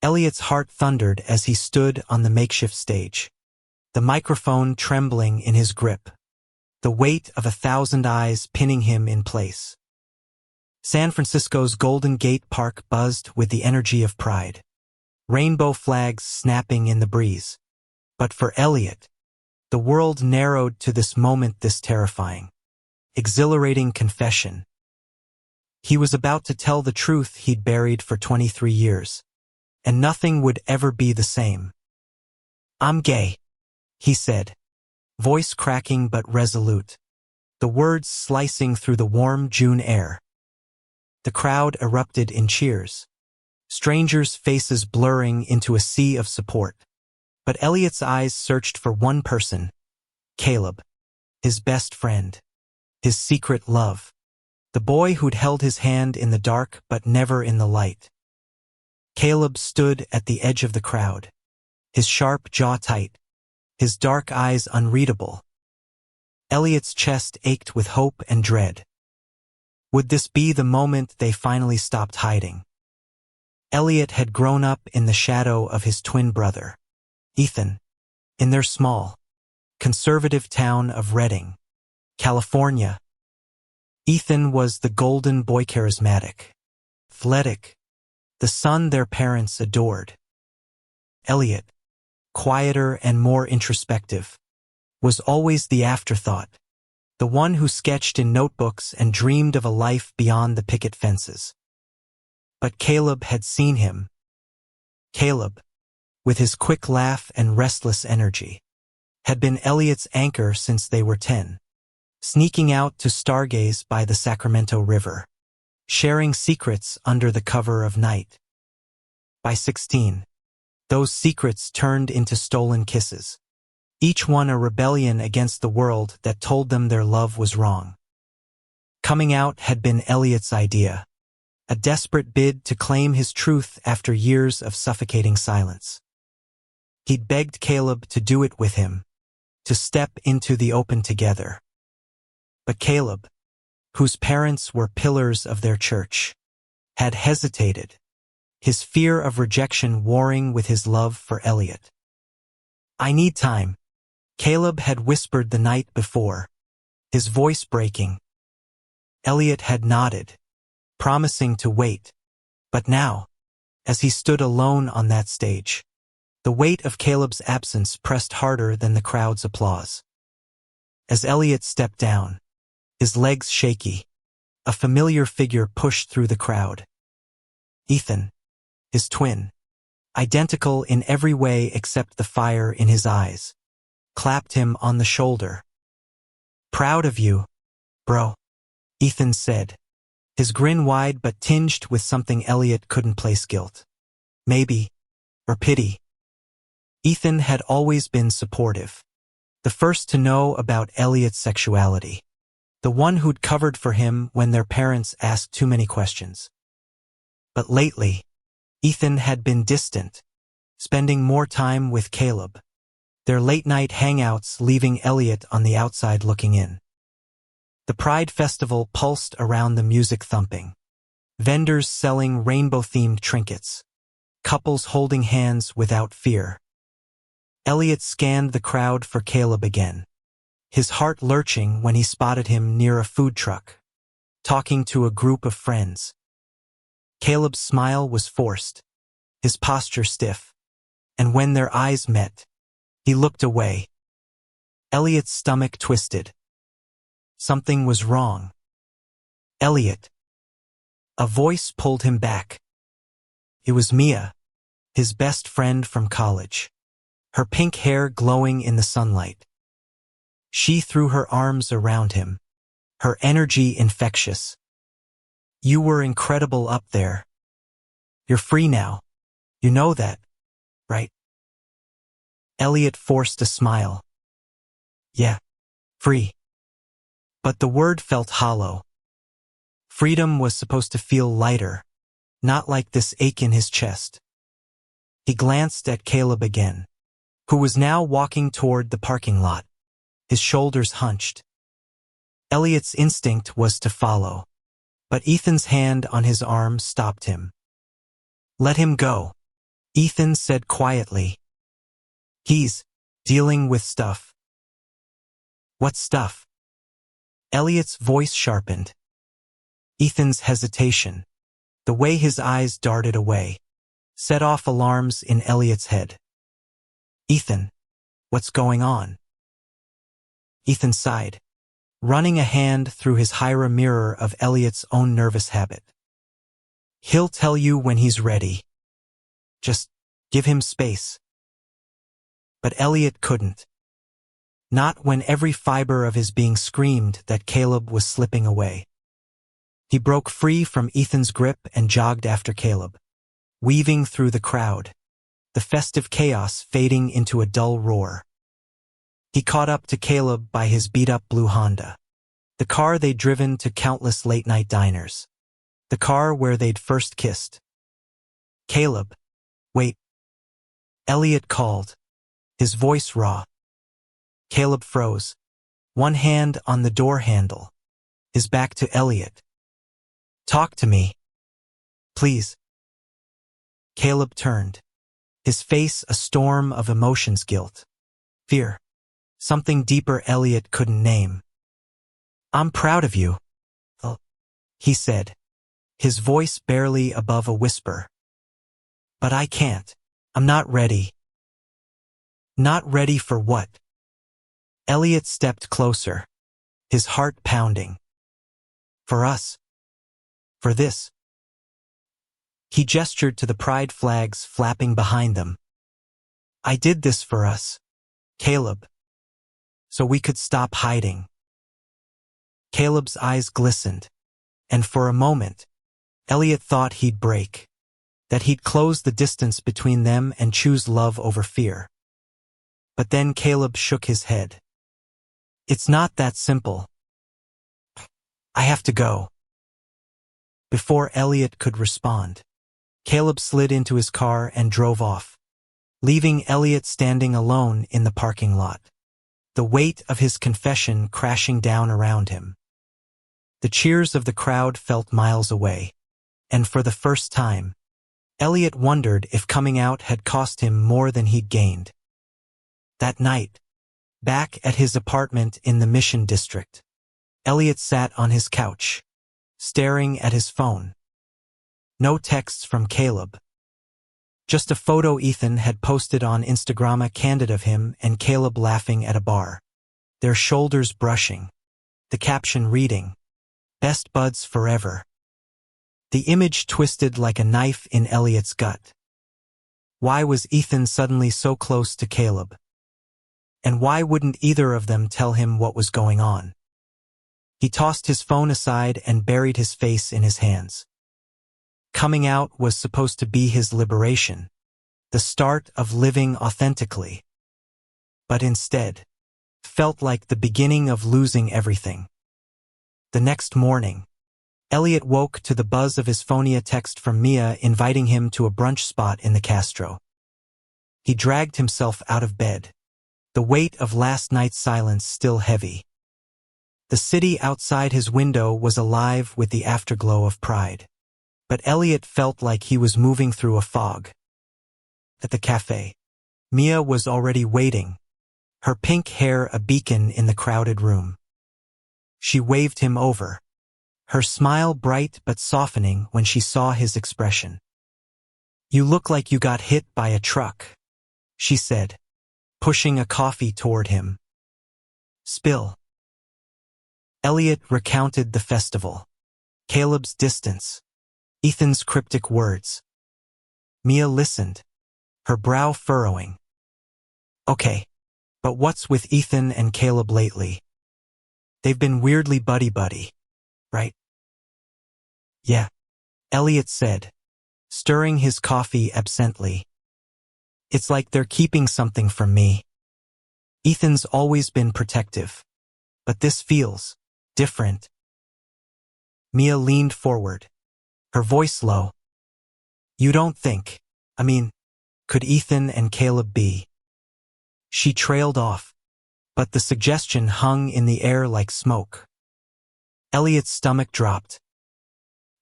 Elliot's heart thundered as he stood on the makeshift stage, the microphone trembling in his grip, the weight of 1,000 eyes pinning him in place. San Francisco's Golden Gate Park buzzed with the energy of pride, rainbow flags snapping in the breeze. But for Elliot, the world narrowed to this moment, this terrifying, exhilarating confession. He was about to tell the truth he'd buried for 23 years, and nothing would ever be the same. "I'm gay," he said, voice cracking but resolute, the words slicing through the warm June air. The crowd erupted in cheers, strangers' faces blurring into a sea of support. But Elliot's eyes searched for one person, Caleb, his best friend, his secret love, the boy who'd held his hand in the dark but never in the light. Caleb stood at the edge of the crowd, his sharp jaw tight, his dark eyes unreadable. Elliot's chest ached with hope and dread. Would this be the moment they finally stopped hiding? Elliot had grown up in the shadow of his twin brother, Ethan, in their small, conservative town of Redding, California. Ethan was the golden boy, charismatic, athletic, the son their parents adored. Elliot, quieter and more introspective, was always the afterthought, the one who sketched in notebooks and dreamed of a life beyond the picket fences. But Caleb had seen him. Caleb, with his quick laugh and restless energy, had been Elliot's anchor since they were 10, sneaking out to stargaze by the Sacramento River, sharing secrets under the cover of night. By 16, those secrets turned into stolen kisses, each one a rebellion against the world that told them their love was wrong. Coming out had been Elliot's idea, a desperate bid to claim his truth after years of suffocating silence. He'd begged Caleb to do it with him, to step into the open together. But Caleb, whose parents were pillars of their church, had hesitated, his fear of rejection warring with his love for Elliot. "I need time," Caleb had whispered the night before, his voice breaking. Elliot had nodded, promising to wait. But now, as he stood alone on that stage, the weight of Caleb's absence pressed harder than the crowd's applause. As Elliot stepped down, his legs shaky, a familiar figure pushed through the crowd. Ethan, his twin, identical in every way except the fire in his eyes, clapped him on the shoulder. "Proud of you, bro," Ethan said, his grin wide but tinged with something Elliot couldn't place guilt, maybe, or pity. Ethan had always been supportive, the first to know about Elliot's sexuality, the one who'd covered for him when their parents asked too many questions. But lately, Ethan had been distant, spending more time with Caleb, their late-night hangouts leaving Elliot on the outside looking in. The Pride Festival pulsed around the music thumping, vendors selling rainbow-themed trinkets, couples holding hands without fear. Elliot scanned the crowd for Caleb again, his heart lurching when he spotted him near a food truck, talking to a group of friends. Caleb's smile was forced, his posture stiff, and when their eyes met, he looked away. Elliot's stomach twisted. Something was wrong. "Elliot." A voice pulled him back. It was Mia, his best friend from college, her pink hair glowing in the sunlight. She threw her arms around him, her energy infectious. "You were incredible up there. You're free now. You know that, right?" Elliot forced a smile. "Yeah, free." But the word felt hollow. Freedom was supposed to feel lighter, not like this ache in his chest. He glanced at Caleb again, who was now walking toward the parking lot, his shoulders hunched. Elliot's instinct was to follow, but Ethan's hand on his arm stopped him. "Let him go," Ethan said quietly. He's dealing with stuff. What stuff? Elliot's voice sharpened. Ethan's hesitation, the way his eyes darted away, set off alarms in Elliot's head. Ethan, what's going on? Ethan sighed, running a hand through his mirror of Elliot's own nervous habit. He'll tell you when he's ready. Just give him space. But Elliot couldn't. Not when every fiber of his being screamed that Caleb was slipping away. He broke free from Ethan's grip and jogged after Caleb, weaving through the crowd, the festive chaos fading into a dull roar. He caught up to Caleb by his beat-up blue Honda, the car they'd driven to countless late-night diners, the car where they'd first kissed. Caleb, wait. Elliot called, his voice raw. Caleb froze, one hand on the door handle, his back to Elliot. Talk to me. Please. Caleb turned, his face a storm of emotions, guilt, fear, something deeper Elliot couldn't name. I'm proud of you, he said, his voice barely above a whisper. But I can't. I'm not ready. Not ready for what? Elliot stepped closer, his heart pounding. For us. For this. He gestured to the pride flags flapping behind them. I did this for us, Caleb. So we could stop hiding. Caleb's eyes glistened, and for a moment, Elliot thought he'd break, that he'd close the distance between them and choose love over fear. But then Caleb shook his head. It's not that simple. I have to go. Before Elliot could respond, Caleb slid into his car and drove off, leaving Elliot standing alone in the parking lot, the weight of his confession crashing down around him. The cheers of the crowd felt miles away, and for the first time, Elliot wondered if coming out had cost him more than he'd gained. That night, back at his apartment in the Mission District, Elliot sat on his couch, staring at his phone. No texts from Caleb. Just a photo Ethan had posted on Instagram, a candid of him and Caleb laughing at a bar, their shoulders brushing, the caption reading, "Best buds forever." The image twisted like a knife in Elliot's gut. Why was Ethan suddenly so close to Caleb? And why wouldn't either of them tell him what was going on? He tossed his phone aside and buried his face in his hands. Coming out was supposed to be his liberation, the start of living authentically. But instead, felt like the beginning of losing everything. The next morning, Elliot woke to the buzz of his phone, a text from Mia inviting him to a brunch spot in the Castro. He dragged himself out of bed, the weight of last night's silence still heavy. The city outside his window was alive with the afterglow of pride. But Elliot felt like he was moving through a fog. At the cafe, Mia was already waiting, her pink hair a beacon in the crowded room. She waved him over, her smile bright but softening when she saw his expression. You look like you got hit by a truck, she said, pushing a coffee toward him. Spill. Elliot recounted the festival, Caleb's distance, Ethan's cryptic words. Mia listened, her brow furrowing. Okay, but what's with Ethan and Caleb lately? They've been weirdly buddy-buddy, right? Yeah, Elliot said, stirring his coffee absently. It's like they're keeping something from me. Ethan's always been protective, but this feels different. Mia leaned forward, her voice low. You don't think, could Ethan and Caleb be? She trailed off, but the suggestion hung in the air like smoke. Elliot's stomach dropped.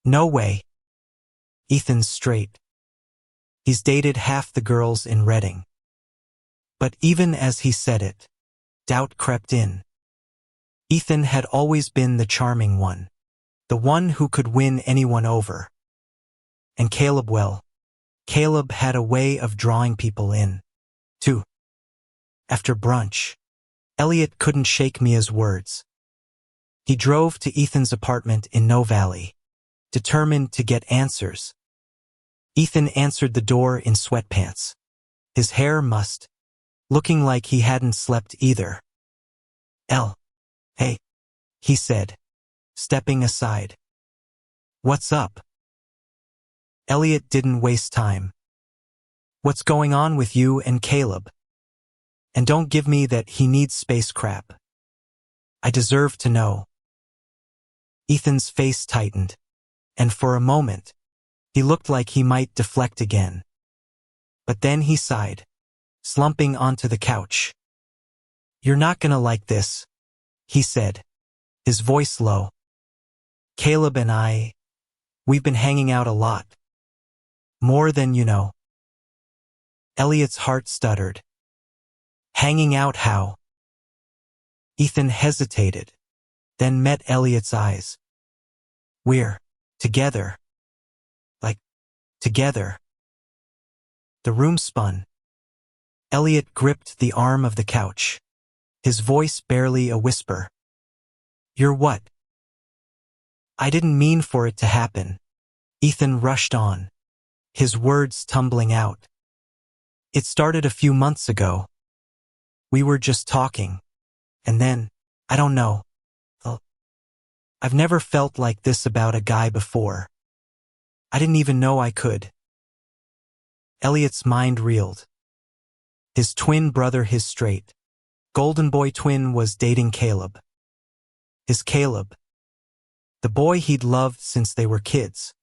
No way. Ethan's straight. He's dated half the girls in Reading. But even as he said it, doubt crept in. Ethan had always been the charming one, the one who could win anyone over. And Caleb, well, Caleb had a way of drawing people in, too. After brunch, Elliot couldn't shake Mia's words. He drove to Ethan's apartment in No Valley, determined to get answers. Ethan answered the door in sweatpants, his hair mussed, looking like he hadn't slept either. Hey, he said, stepping aside. What's up? Elliot didn't waste time. What's going on with you and Caleb? And don't give me that he needs space crap. I deserve to know. Ethan's face tightened, and for a moment, he looked like he might deflect again. But then he sighed, slumping onto the couch. You're not gonna like this, he said, his voice low. Caleb and we've been hanging out a lot. More than you know. Elliot's heart stuttered. Hanging out how? Ethan hesitated, then met Elliot's eyes. We're together. Like, together. The room spun. Elliot gripped the arm of the couch, his voice barely a whisper. You're what? I didn't mean for it to happen. Ethan rushed on, his words tumbling out. It started a few months ago. We were just talking. And then, I don't know. I've never felt like this about a guy before. I didn't even know I could. Elliot's mind reeled. His twin brother, his straight, golden boy twin, was dating Caleb. His Caleb. The boy he'd loved since they were kids.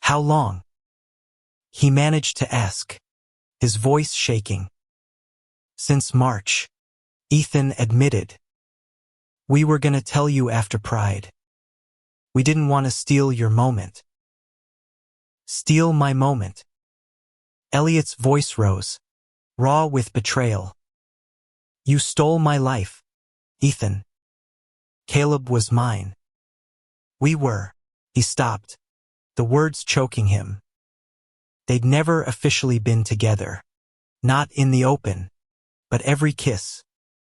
How long? He managed to ask, his voice shaking. Since March, Ethan admitted. We were gonna tell you after Pride. We didn't want to steal your moment. Steal my moment. Elliot's voice rose, raw with betrayal. You stole my life, Ethan. Caleb was mine. We were. He stopped, the words choking him. They'd never officially been together. Not in the open. But every kiss,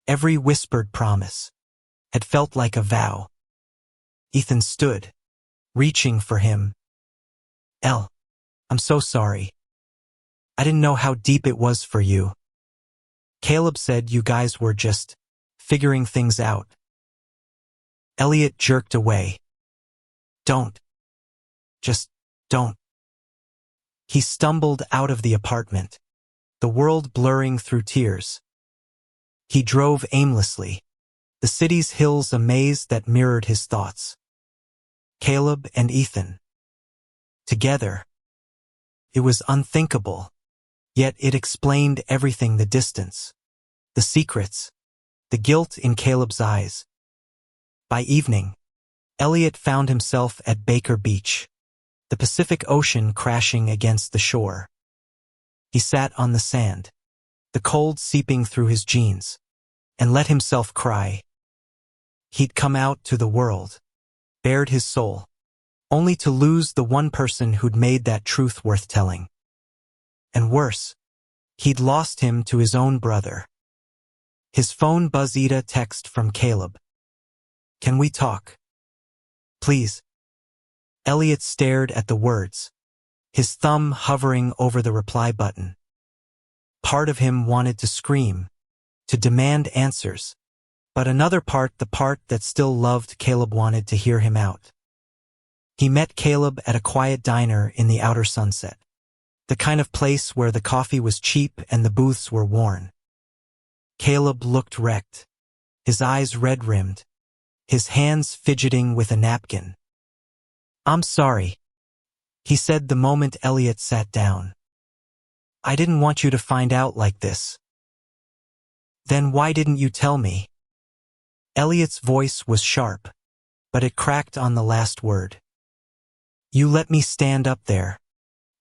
every whispered promise, had felt like a vow. Ethan stood, reaching for him. I'm so sorry. I didn't know how deep it was for you. Caleb said you guys were just figuring things out. Elliot jerked away. Don't. Just don't. He stumbled out of the apartment, the world blurring through tears. He drove aimlessly, the city's hills a maze that mirrored his thoughts. Caleb and Ethan. Together. It was unthinkable, yet it explained everything: the distance, the secrets, the guilt in Caleb's eyes. By evening, Elliot found himself at Baker Beach, the Pacific Ocean crashing against the shore. He sat on the sand, the cold seeping through his jeans, and let himself cry. He'd come out to the world, bared his soul, only to lose the one person who'd made that truth worth telling. And worse, he'd lost him to his own brother. His phone buzzed, a text from Caleb. Can we talk? Please. Elliot stared at the words, his thumb hovering over the reply button. Part of him wanted to scream, to demand answers, but another part, the part that still loved Caleb, wanted to hear him out. He met Caleb at a quiet diner in the outer sunset, the kind of place where the coffee was cheap and the booths were worn. Caleb looked wrecked, his eyes red-rimmed, his hands fidgeting with a napkin. I'm sorry, he said the moment Elliot sat down. I didn't want you to find out like this. Then why didn't you tell me? Elliot's voice was sharp, but it cracked on the last word. You let me stand up there,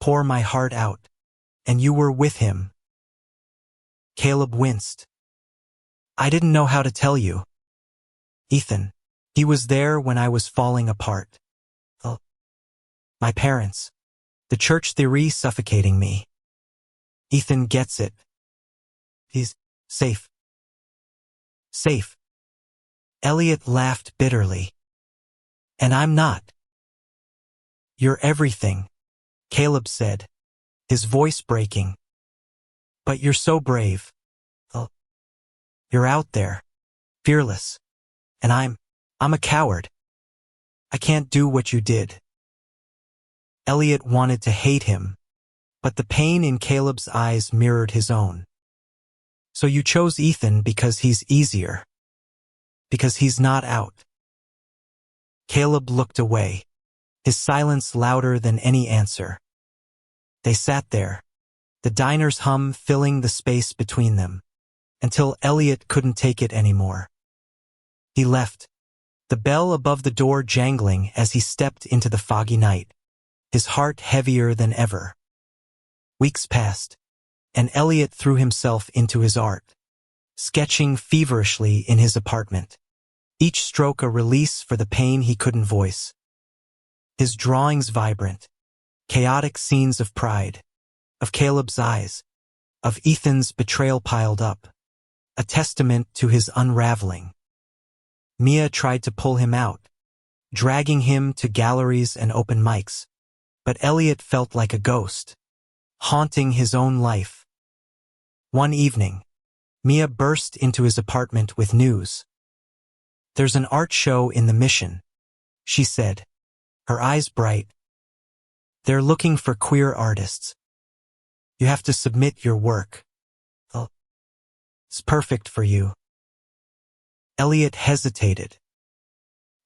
pour my heart out, And you were with him. Caleb winced. I didn't know how to tell you. Ethan, he was there when I was falling apart. Oh, my parents. The church theory suffocating me. Ethan gets it. He's safe. Safe. Elliot laughed bitterly. And I'm not. You're everything, Caleb said, his voice breaking. But you're so brave. Oh, you're out there, fearless. And I'm a coward. I can't do what you did. Elliot wanted to hate him, but the pain in Caleb's eyes mirrored his own. So you chose Ethan because he's easier. Because he's not out. Caleb looked away, his silence louder than any answer. They sat there, the diner's hum filling the space between them, until Elliot couldn't take it anymore. He left, the bell above the door jangling as he stepped into the foggy night, his heart heavier than ever. Weeks passed, and Elliot threw himself into his art, sketching feverishly in his apartment, each stroke a release for the pain he couldn't voice. His drawings vibrant, chaotic scenes of pride, of Caleb's eyes, of Ethan's betrayal piled up, a testament to his unraveling. Mia tried to pull him out, dragging him to galleries and open mics, but Elliot felt like a ghost, haunting his own life. One evening, Mia burst into his apartment with news. There's an art show in the Mission, she said, her eyes bright. They're looking for queer artists. You have to submit your work. Oh, it's perfect for you. Elliot hesitated.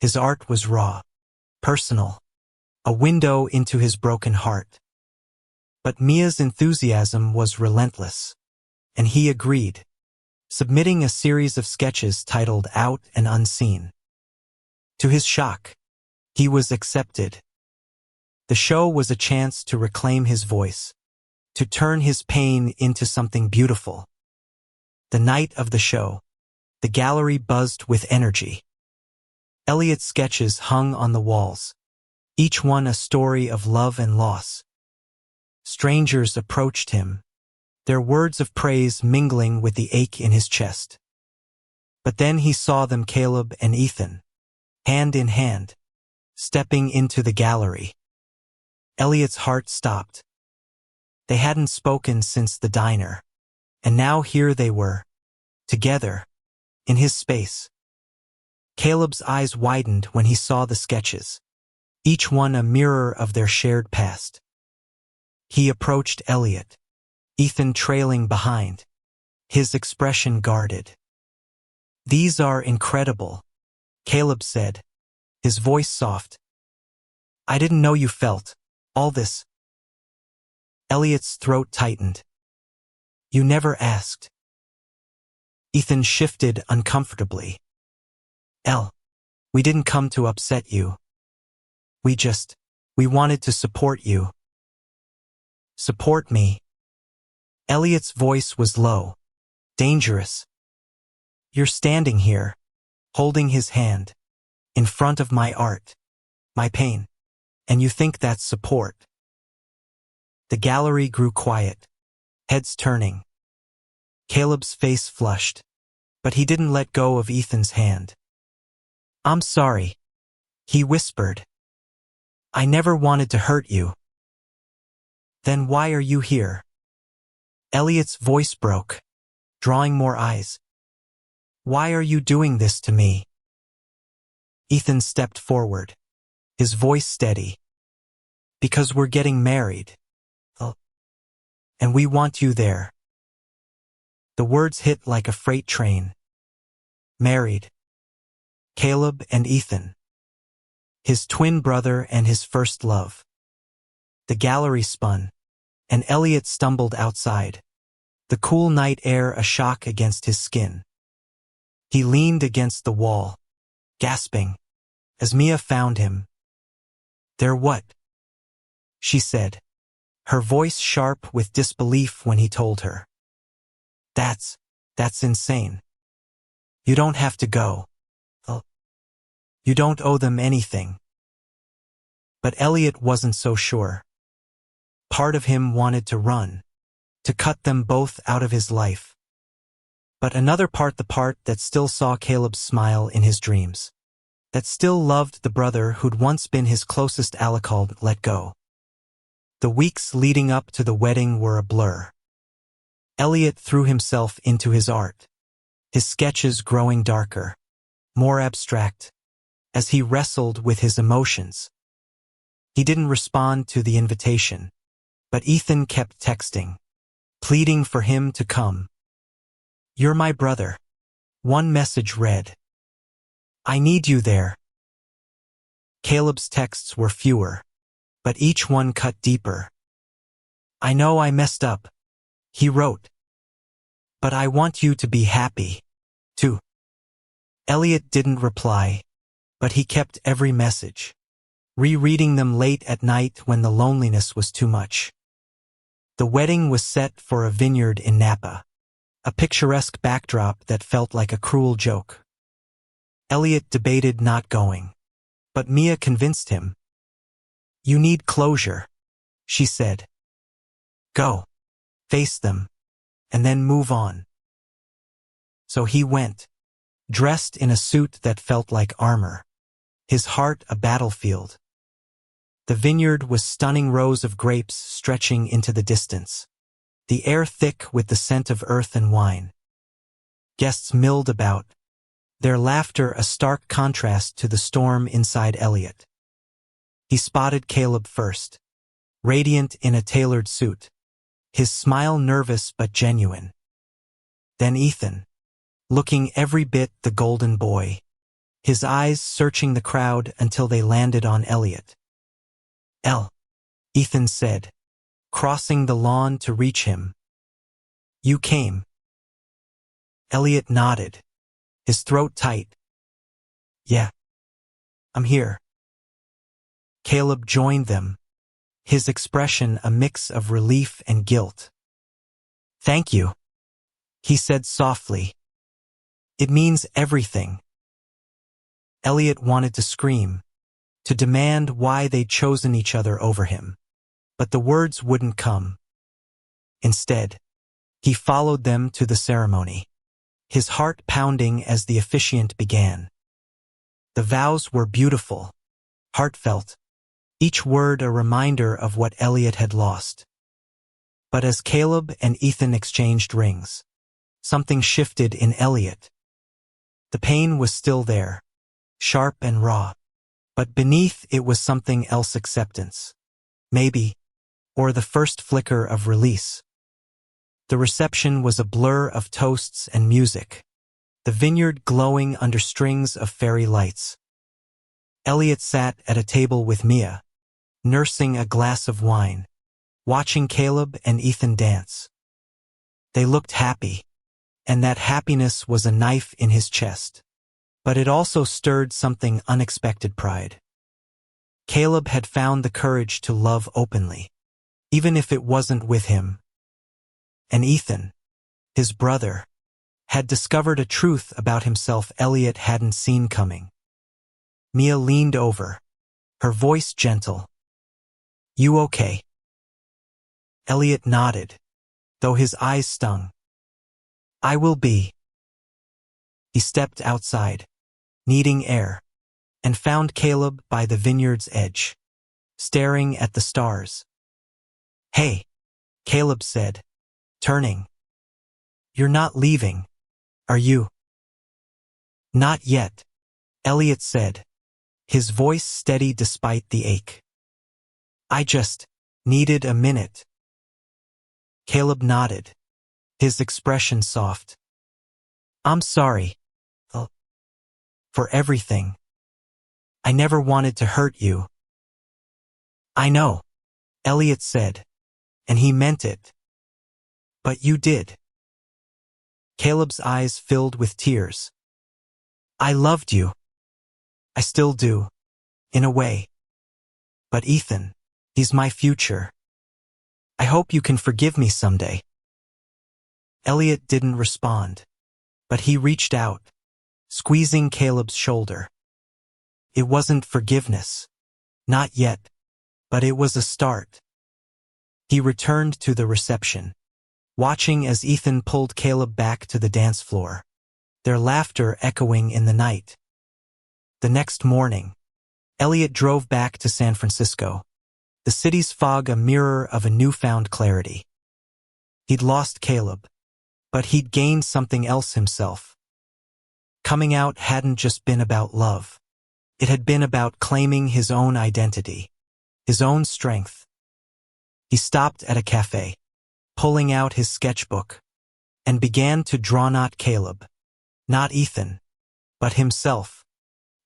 His art was raw, personal, a window into his broken heart. But Mia's enthusiasm was relentless, and he agreed, submitting a series of sketches titled Out and Unseen. To his shock, he was accepted. The show was a chance to reclaim his voice, to turn his pain into something beautiful. The night of the show, the gallery buzzed with energy. Elliot's sketches hung on the walls, each one a story of love and loss. Strangers approached him, their words of praise mingling with the ache in his chest. But then he saw them, Caleb and Ethan, hand in hand, stepping into the gallery. Elliot's heart stopped. They hadn't spoken since the diner, and now here they were, together, in his space. Caleb's eyes widened when he saw the sketches, each one a mirror of their shared past. He approached Elliot, Ethan trailing behind, his expression guarded. These are incredible, Caleb said, his voice soft. I didn't know you felt all this. Elliot's throat tightened. You never asked. Ethan shifted uncomfortably. We didn't come to upset you. We wanted to support you. Support me. Elliot's voice was low, dangerous. You're standing here, holding his hand, in front of my art, my pain, and you think that's support. The gallery grew quiet, heads turning. Caleb's face flushed, but he didn't let go of Ethan's hand. I'm sorry, he whispered. I never wanted to hurt you. Then why are you here? Elliot's voice broke, drawing more eyes. Why are you doing this to me? Ethan stepped forward, his voice steady. Because we're getting married. And we want you there. The words hit like a freight train. Married. Caleb and Ethan. His twin brother and his first love. The gallery spun, and Elliot stumbled outside, the cool night air a shock against his skin. He leaned against the wall, gasping, as Mia found him. They're what? She said, her voice sharp with disbelief when he told her. That's insane. You don't have to go. You don't owe them anything. But Elliot wasn't so sure. Part of him wanted to run, to cut them both out of his life. But another part, the part that still saw Caleb's smile in his dreams, that still loved the brother who'd once been his closest ally, let go. The weeks leading up to the wedding were a blur. Elliot threw himself into his art, his sketches growing darker, more abstract, as he wrestled with his emotions. He didn't respond to the invitation, but Ethan kept texting, pleading for him to come. You're my brother. One message read. I need you there. Caleb's texts were fewer, but each one cut deeper. I know I messed up, he wrote. But I want you to be happy, too. Elliot didn't reply, but he kept every message, rereading them late at night when the loneliness was too much. The wedding was set for a vineyard in Napa, a picturesque backdrop that felt like a cruel joke. Elliot debated not going, but Mia convinced him. You need closure, she said. Go, face them, and then move on. So he went, dressed in a suit that felt like armor, his heart a battlefield. The vineyard was stunning rows of grapes stretching into the distance, the air thick with the scent of earth and wine. Guests milled about, their laughter a stark contrast to the storm inside Elliot. He spotted Caleb first, radiant in a tailored suit, his smile nervous but genuine. Then Ethan, looking every bit the golden boy, his eyes searching the crowd until they landed on Elliot. Ethan said, crossing the lawn to reach him. You came. Elliot nodded, his throat tight. Yeah. I'm here. Caleb joined them, his expression a mix of relief and guilt. Thank you, he said softly. It means everything. Elliot wanted to scream, to demand why they'd chosen each other over him, but the words wouldn't come. Instead, he followed them to the ceremony, his heart pounding as the officiant began. The vows were beautiful, heartfelt, each word a reminder of what Elliot had lost. But as Caleb and Ethan exchanged rings, something shifted in Elliot. The pain was still there, sharp and raw, but beneath it was something else, acceptance. Maybe, or the first flicker of release. The reception was a blur of toasts and music, the vineyard glowing under strings of fairy lights. Elliot sat at a table with Mia, nursing a glass of wine, watching Caleb and Ethan dance. They looked happy, and that happiness was a knife in his chest. But it also stirred something unexpected: pride. Caleb had found the courage to love openly, even if it wasn't with him. And Ethan, his brother, had discovered a truth about himself Elliot hadn't seen coming. Mia leaned over, her voice gentle. You okay? Elliot nodded, though his eyes stung. I will be. He stepped outside, needing air, and found Caleb by the vineyard's edge, staring at the stars. Hey, Caleb said, turning. You're not leaving, are you? Not yet, Elliot said, his voice steady despite the ache. I just needed a minute. Caleb nodded, his expression soft. I'm sorry. For everything. I never wanted to hurt you. I know, Elliot said, and he meant it. But you did. Caleb's eyes filled with tears. I loved you. I still do, in a way. But Ethan, he's my future. I hope you can forgive me someday." Elliot didn't respond, but he reached out, squeezing Caleb's shoulder. It wasn't forgiveness. Not yet. But it was a start. He returned to the reception, watching as Ethan pulled Caleb back to the dance floor, their laughter echoing in the night. The next morning, Elliot drove back to San Francisco, the city's fog a mirror of a newfound clarity. He'd lost Caleb, but he'd gained something else himself. Coming out hadn't just been about love. It had been about claiming his own identity, his own strength. He stopped at a cafe, pulling out his sketchbook, and began to draw not Caleb, not Ethan, but himself,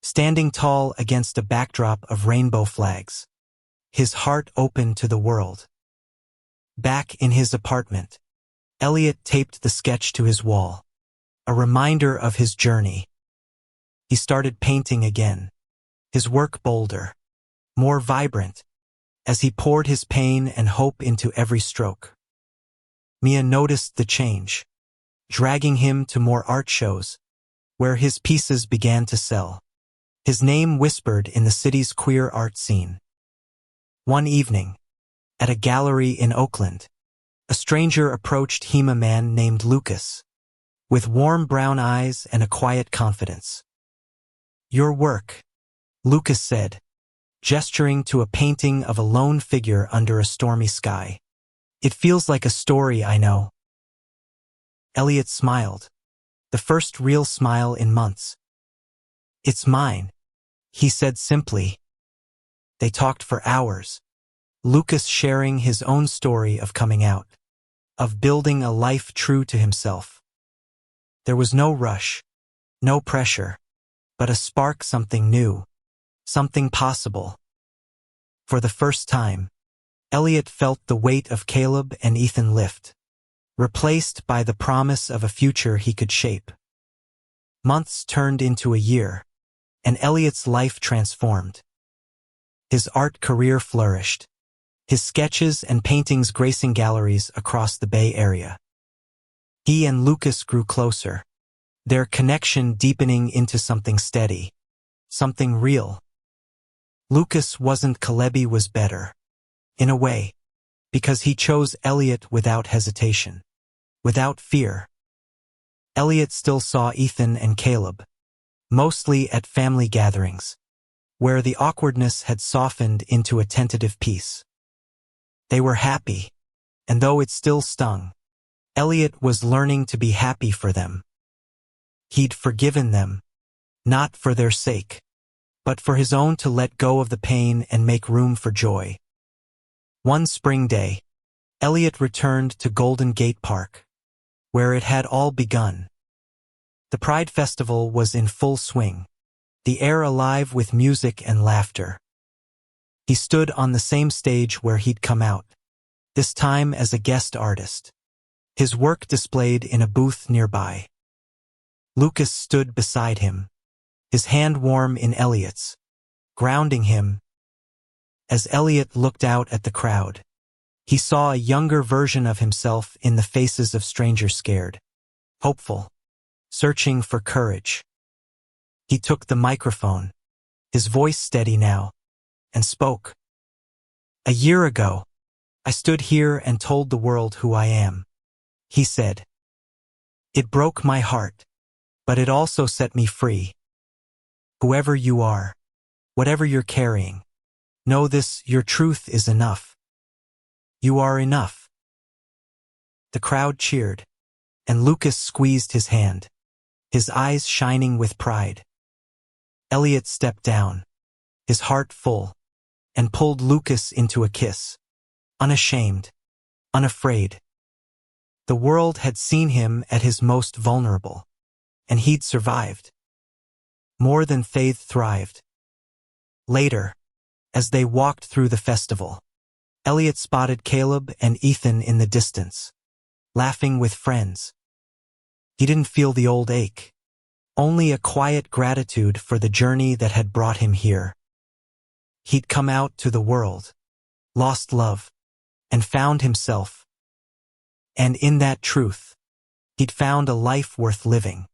standing tall against a backdrop of rainbow flags, his heart open to the world. Back in his apartment, Elliot taped the sketch to his wall, a reminder of his journey. He started painting again, his work bolder, more vibrant, as he poured his pain and hope into every stroke. Mia noticed the change, dragging him to more art shows, where his pieces began to sell, his name whispered in the city's queer art scene. One evening, at a gallery in Oakland, a stranger approached him, a man named Lucas, with warm brown eyes and a quiet confidence. "Your work," Lucas said, gesturing to a painting of a lone figure under a stormy sky. "It feels like a story I know." Elliot smiled, the first real smile in months. "It's mine," he said simply. They talked for hours, Lucas sharing his own story of coming out, of building a life true to himself. There was no rush, no pressure, but a spark, something new, something possible. For the first time, Elliot felt the weight of Caleb and Ethan lift, replaced by the promise of a future he could shape. Months turned into a year, and Elliot's life transformed. His art career flourished, his sketches and paintings gracing galleries across the Bay Area. He and Lucas grew closer, their connection deepening into something steady, something real. Lucas wasn't Caleb was better, in a way, because he chose Elliot without hesitation, without fear. Elliot still saw Ethan and Caleb, mostly at family gatherings, where the awkwardness had softened into a tentative peace. They were happy, and though it still stung, Elliot was learning to be happy for them. He'd forgiven them, not for their sake, but for his own, to let go of the pain and make room for joy. One spring day, Elliot returned to Golden Gate Park, where it had all begun. The Pride Festival was in full swing, the air alive with music and laughter. He stood on the same stage where he'd come out, this time as a guest artist, his work displayed in a booth nearby. Lucas stood beside him, his hand warm in Elliot's, grounding him. As Elliot looked out at the crowd, he saw a younger version of himself in the faces of strangers, scared, hopeful, searching for courage. He took the microphone, his voice steady now, and spoke. "A year ago, I stood here and told the world who I am," he said. "It broke my heart, but it also set me free. Whoever you are, whatever you're carrying, know this: your truth is enough. You are enough." The crowd cheered, and Lucas squeezed his hand, his eyes shining with pride. Elliot stepped down, his heart full, and pulled Lucas into a kiss, unashamed, unafraid. The world had seen him at his most vulnerable, and he'd survived. More than they'd thrived. Later, as they walked through the festival, Elliot spotted Caleb and Ethan in the distance, laughing with friends. He didn't feel the old ache, only a quiet gratitude for the journey that had brought him here. He'd come out to the world, lost love, and found himself. And in that truth, he'd found a life worth living.